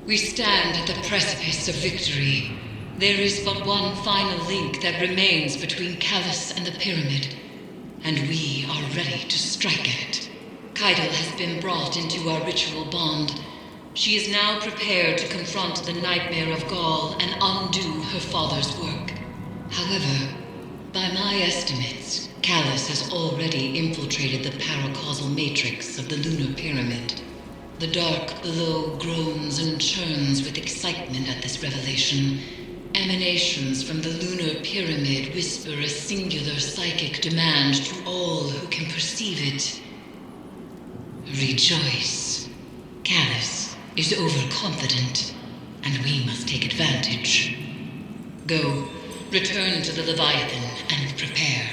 We stand at the precipice of victory. There is but one final link that remains between Callus and the pyramid, and we are ready to strike at it. Keitel has been brought into our ritual bond. She is now prepared to confront the nightmare of Gaul and undo her father's work. However, by my estimates, Callus has already infiltrated the paracausal matrix of the lunar pyramid. The dark below groans and churns with excitement at this revelation. Emanations from the lunar pyramid whisper a singular psychic demand to all who can perceive it. Rejoice. Callus is overconfident, and we must take advantage. Go, return to the Leviathan and prepare.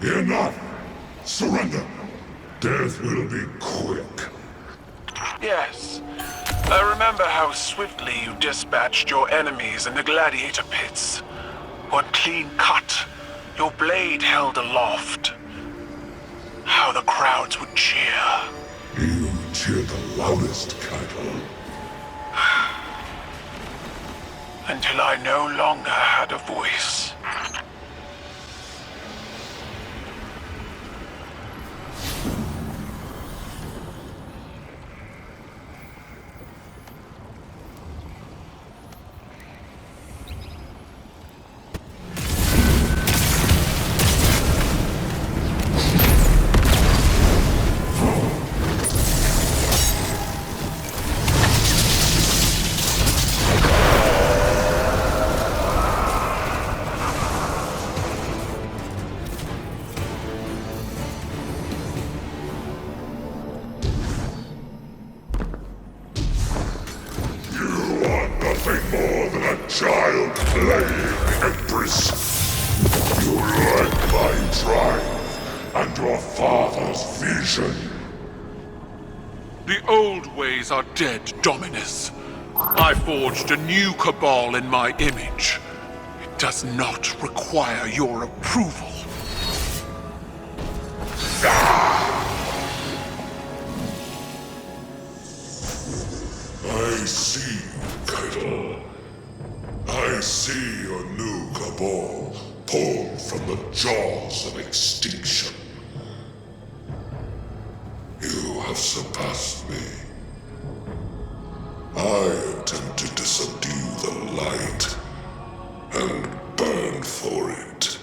Enough! Surrender! Death will be quick. Yes. I remember how swiftly you dispatched your enemies in the gladiator pits. One clean cut, your blade held aloft. How the crowds would cheer. You cheer the loudest, Keitel. Until I no longer had a voice. Nothing more than a child playing, Empress. You lack my drive and your father's vision. The old ways are dead, Dominus. I forged a new cabal in my image. It does not require your approval. I see, Keitel. I see your new cabal pulled from the jaws of extinction. You have surpassed me. I attempted to subdue the light and burn for it.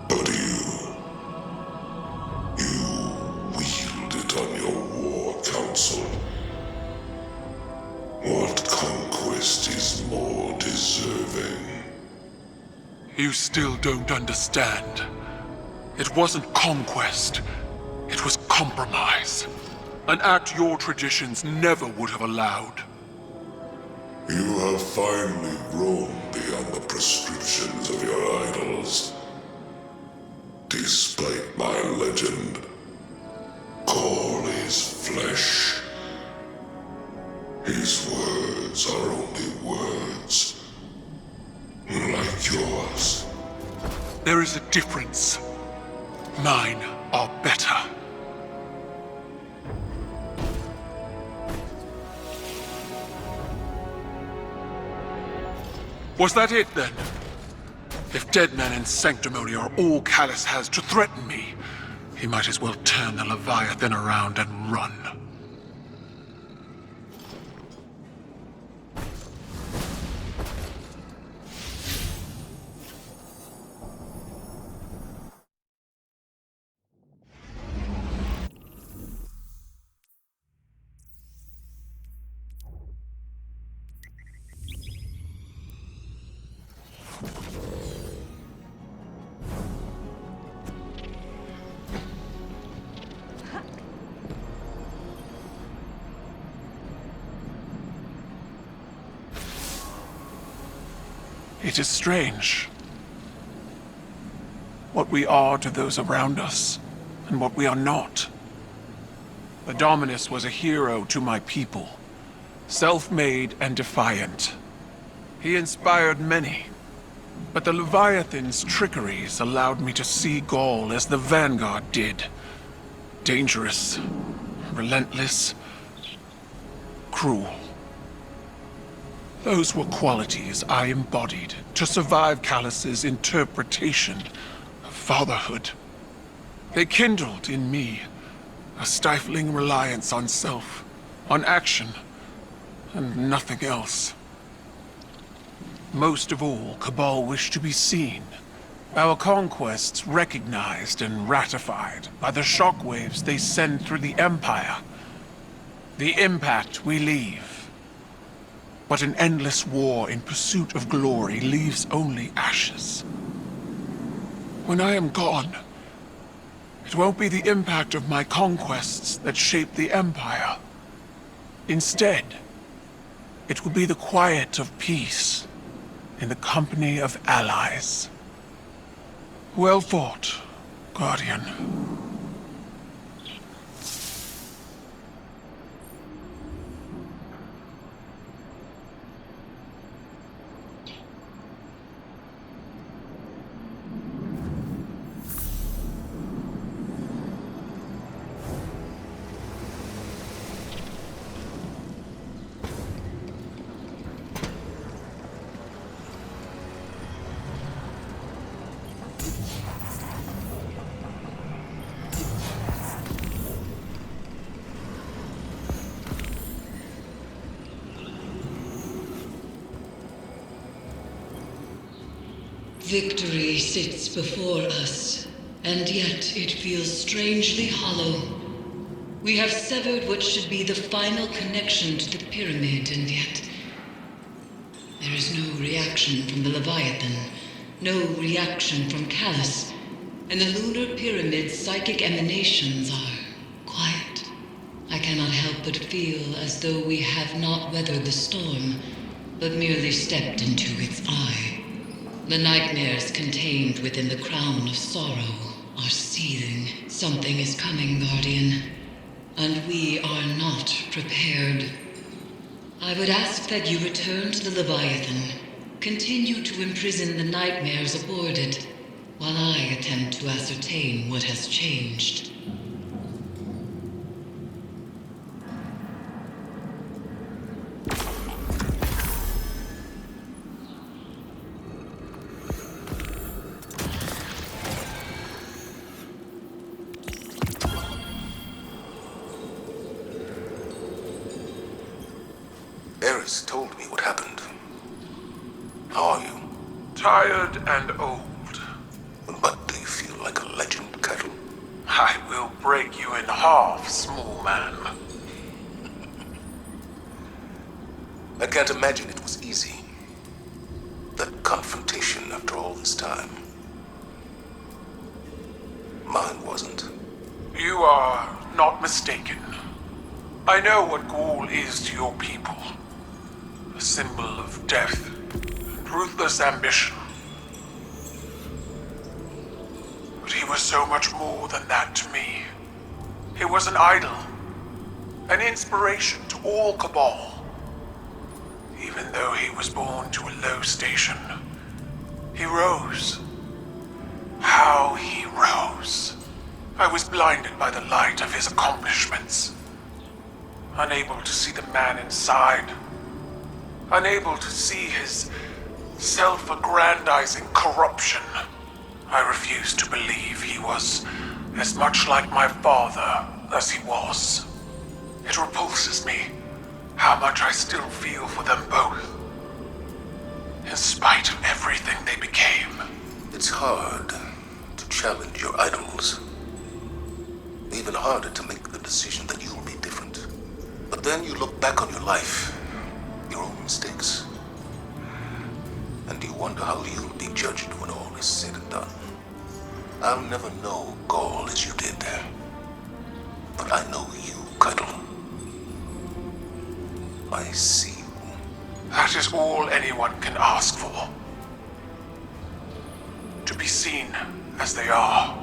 But you wield it on your war council. What conquest is more deserving? You still don't understand. It wasn't conquest. It was compromise. An act your traditions never would have allowed. You have finally grown beyond the prescriptions of your idols. Despite my legend, Gaul is flesh. His words are only words, like yours. There is a difference. Mine are better. Was that it, then? If dead men in sanctimony are all Callus has to threaten me, he might as well turn the Leviathan around and run. It is strange what we are to those around us, and what we are not. The Dominus was a hero to my people, self-made and defiant. He inspired many, but the Leviathan's trickeries allowed me to see Gaul as the Vanguard did. Dangerous, relentless, cruel. Those were qualities I embodied to survive Callus's interpretation of fatherhood. They kindled in me a stifling reliance on self, on action, and nothing else. Most of all, Cabal wished to be seen. Our conquests recognized and ratified by the shockwaves they send through the Empire. The impact we leave. But an endless war in pursuit of glory leaves only ashes. When I am gone, it won't be the impact of my conquests that shape the Empire. Instead, it will be the quiet of peace in the company of allies. Well fought, Guardian. Victory sits before us, and yet it feels strangely hollow. We have severed what should be the final connection to the pyramid, and yet there is no reaction from the Leviathan, no reaction from Callus, and the lunar pyramid's psychic emanations are quiet. I cannot help but feel as though we have not weathered the storm, but merely stepped into its eye. The nightmares contained within the crown of sorrow are seething. Something is coming, Guardian, and we are not prepared. I would ask that you return to the Leviathan, continue to imprison the nightmares aboard it, while I attempt to ascertain what has changed. Eris told me what happened. How are you? Tired and old. But do you feel like a legend, Kettle? I will break you in half, small man. I can't imagine it was easy. That confrontation after all this time. Mine wasn't. You are not mistaken. I know what Gaul is to your people. A symbol of death and ruthless ambition. But he was so much more than that to me. He was an idol, an inspiration to all Cabal. Even though he was born to a low station, he rose. How he rose. I was blinded by the light of his accomplishments. Unable to see the man inside. Unable to see his Self-aggrandizing corruption. I refuse to believe he was as much like my father as he was. It repulses me how much I still feel for them both, in spite of everything they became. It's hard to challenge your idols. Even harder to make the decision that you'll be different. But then you look back on your life, your own mistakes, and you wonder how you'll be judged when all is said and done. I'll never know Gaul as you did, but I know you, Cuddle. I see you. That is all anyone can ask for. To be seen as they are.